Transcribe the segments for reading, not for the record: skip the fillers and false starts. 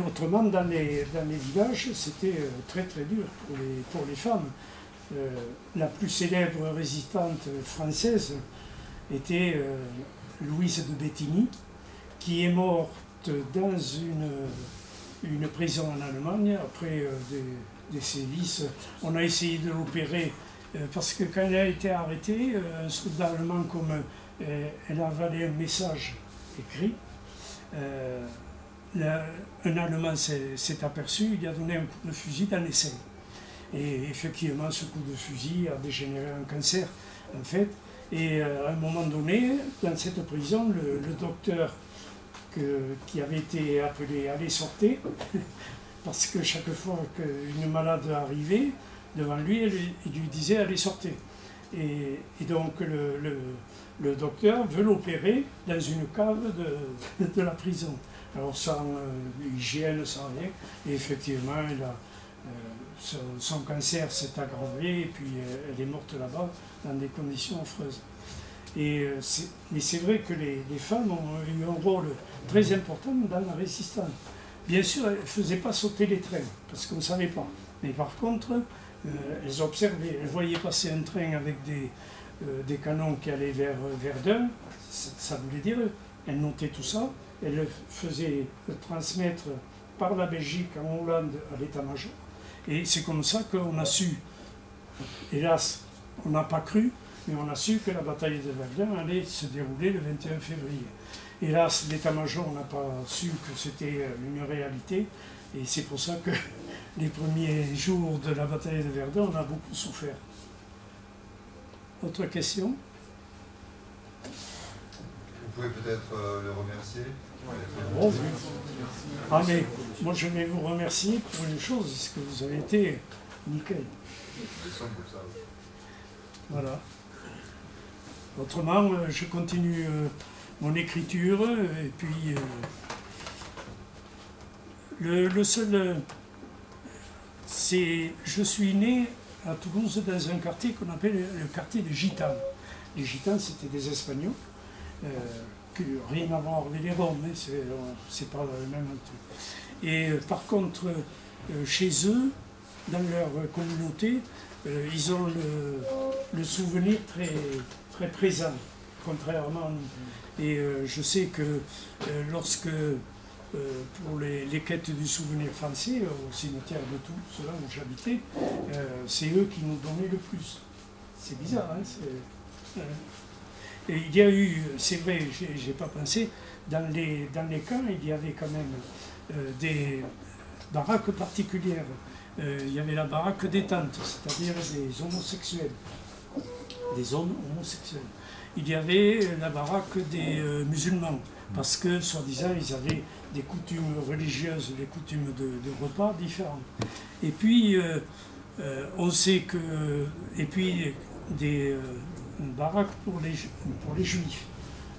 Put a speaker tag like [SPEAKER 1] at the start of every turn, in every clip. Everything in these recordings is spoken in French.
[SPEAKER 1] autrement, dans les villages, c'était très très dur pour les femmes. La plus célèbre résistante française était Louise de Bettigny, qui est morte dans une prison en Allemagne après des sévices. On a essayé de l'opérer parce que quand elle a été arrêtée, un soldat allemand, comme elle avalait un message écrit, un Allemand s'est aperçu, il a donné un coup de fusil dans les seins. Et effectivement, ce coup de fusil a dégénéré en cancer, en fait. Et à un moment donné, dans cette prison, le docteur qui avait été appelé allait sortir, parce que chaque fois qu'une malade arrivait devant lui, il lui disait allez sortir. Et donc le docteur veut l'opérer dans une cave de la prison. Alors sans hygiène, sans rien. Et effectivement, son cancer s'est aggravé et puis elle est morte là-bas dans des conditions affreuses. Mais c'est vrai que les femmes ont eu un rôle très important dans la résistance. Bien sûr, elles ne faisaient pas sauter les trains, parce qu'on ne savait pas. Mais par contre, elles observaient, elles voyaient passer un train avec des canons qui allaient vers Verdun. Ça voulait dire, elles notaient tout ça, elles le faisaient transmettre par la Belgique en Hollande à l'état-major. Et c'est comme ça qu'on a su, hélas, on n'a pas cru, mais on a su que la bataille de Verdun allait se dérouler le 21 février. Hélas, l'état-major n'a pas su que c'était une réalité, et c'est pour ça que les premiers jours de la bataille de Verdun, on a beaucoup souffert. Autre question?
[SPEAKER 2] Vous pouvez peut-être le remercier.
[SPEAKER 1] Oh, oui. Ah mais moi je vais vous remercier pour une chose, c'est que vous avez été nickel. Voilà. Autrement, je continue mon écriture et puis le seul, c'est, je suis né à Toulouse dans un quartier qu'on appelle le quartier des Gitans. Les Gitans, c'était des Espagnols. Rien à voir avec les Roms, hein, c'est pas le même truc. Et par contre, chez eux, dans leur communauté, ils ont le souvenir très, très présent, contrairement. Et je sais que lorsque, pour les quêtes du souvenir français, au cimetière de Toulouse, là où j'habitais, c'est eux qui nous donnaient le plus. C'est bizarre, hein, et il y a eu, c'est vrai, j'ai pas pensé, dans les camps, il y avait quand même des baraques particulières. Il y avait la baraque des tentes, c'est-à-dire des homosexuels. Des hommes homosexuels. Il y avait la baraque des musulmans, parce que, soi-disant, ils avaient des coutumes religieuses, des coutumes de repas différentes. Et puis, on sait que... Et puis, une baraque pour les juifs.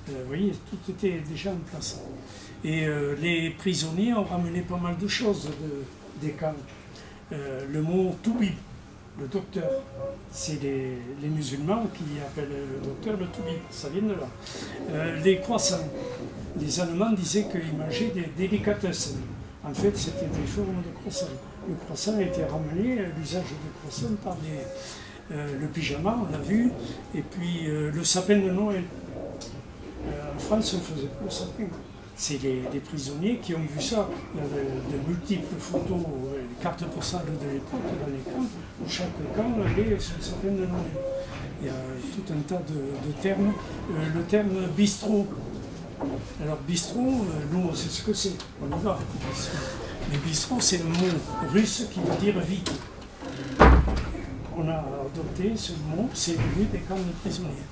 [SPEAKER 1] Vous voyez, tout était déjà en place. Et les prisonniers ont ramené pas mal de choses des camps. Le mot toubib, le docteur, c'est les musulmans qui appellent le docteur le toubib, ça vient de là. Les croissants, les Allemands disaient qu'ils mangeaient des délicatessen. En fait, c'était des formes de croissants. Le croissant a été ramené, l'usage du croissant par le pyjama, on l'a vu, et puis le sapin de Noël. En France, on ne faisait pas le sapin. C'est les prisonniers qui ont vu ça. Il y avait de multiples photos, cartes postales de l'époque, dans les camps, où chaque camp avait son sapin de Noël. Il y a tout un tas de termes. Le terme bistrot. Alors bistrot, nous on sait ce que c'est, on y va. Mais bistrot, c'est un mot russe qui veut dire vie. On a adopté ce mot, c'est venu des camps de prisonniers.